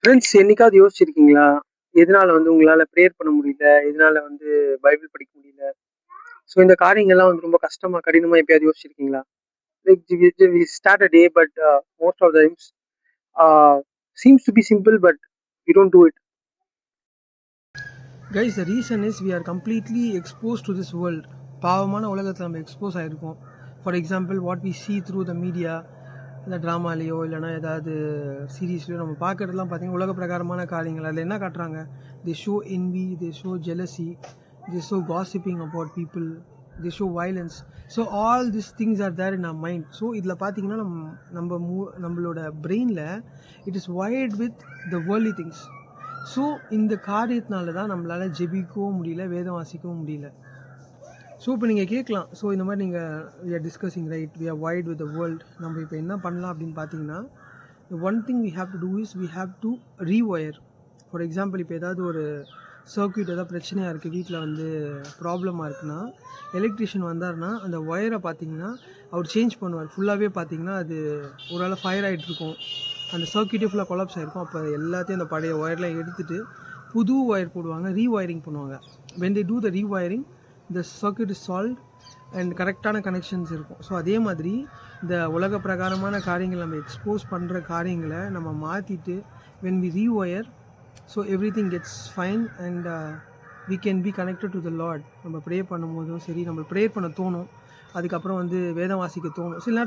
Friends என்னைக்காவது யோசிச்சிருக்கீங்களா? எதனால வந்து உங்களால பிரேயர் பண்ண முடியல? எதனால வந்து பைபிள் படிக்க முடியல? ஸோ இந்த காரியங்கள்லாம் வந்து ரொம்ப கஷ்டமா, கடினமா எப்பயாவது யோசிச்சிருக்கீங்களா? Like we start a day but most of the times uh, seems to be simple but we don't do it. Guys the reason is we are completely expose to this world. பாவமான உலகத்தில் நம்ம expose ஆகிருக்கோம். For example what we see through the media, இந்த ட்ராமாலேயோ இல்லைனா ஏதாவது சீரீஸ்லையோ நம்ம பார்க்குறதுலாம் பார்த்தீங்கன்னா உலக பிரகாரமான காரியங்கள். அதில் என்ன காட்டுறாங்க? They show envy, they show jealousy, they show gossiping about people, they show violence. So all this things are there in our mind. So இதில் பார்த்தீங்கன்னா நம்மளோட பிரெயினில் it is wired with the worldly things. So இந்த காரியத்தினால தான் நம்மளால் ஜெபிக்கவும் முடியல, வேதம் வாசிக்கவும் முடியல. ஸோ இப்போ நீங்கள் கேட்கலாம், ஸோ இந்த மாதிரி நீங்கள் we are discussing right, we are wired with the world, நம்ம இப்போ என்ன பண்ணலாம் அப்படின்னு பார்த்தீங்கன்னா, one thing we have to do is we have to rewire. For example இப்போ ஏதாவது ஒரு சர்க்யூட் ஏதாவது பிரச்சனையாக இருக்குது, வீட்டில் வந்து ப்ராப்ளமாக இருக்குன்னா, எலக்ட்ரிஷியன் வந்தார்னா அந்த ஒயரை பார்த்தீங்கன்னா அவர் சேஞ்ச் பண்ணுவார். ஃபுல்லாகவே பார்த்தீங்கன்னா அது ஒரு வேளை ஃபயர் ஆகிட்டு இருக்கும், அந்த சர்க்யூட்டே ஃபுல்லாக கொலாப்ஸ் ஆகிருக்கும். அப்போ எல்லாத்தையும் அந்த பழைய ஒயர்லாம் எடுத்துகிட்டு புது ஒயர் போடுவாங்க, ரீவயரிங் பண்ணுவாங்க. when they do the rewiring the circuit is solved and கரெக்டான கனெக்ஷன்ஸ் இருக்கும். ஸோ அதே மாதிரி இந்த உலக பிரகாரமான காரியங்கள் நம்ம எக்ஸ்போஸ் பண்ணுற காரியங்களை நம்ம மாற்றிட்டு when we rewire, so everything gets fine and we can be connected to the Lord. நம்ம ப்ரே பண்ணும்போதும் சரி, நம்ம ப்ரேயர் பண்ண தோணும், அதுக்கப்புறம் வந்து வேதம் வாசிக்க தோணும். சில நேரத்தில்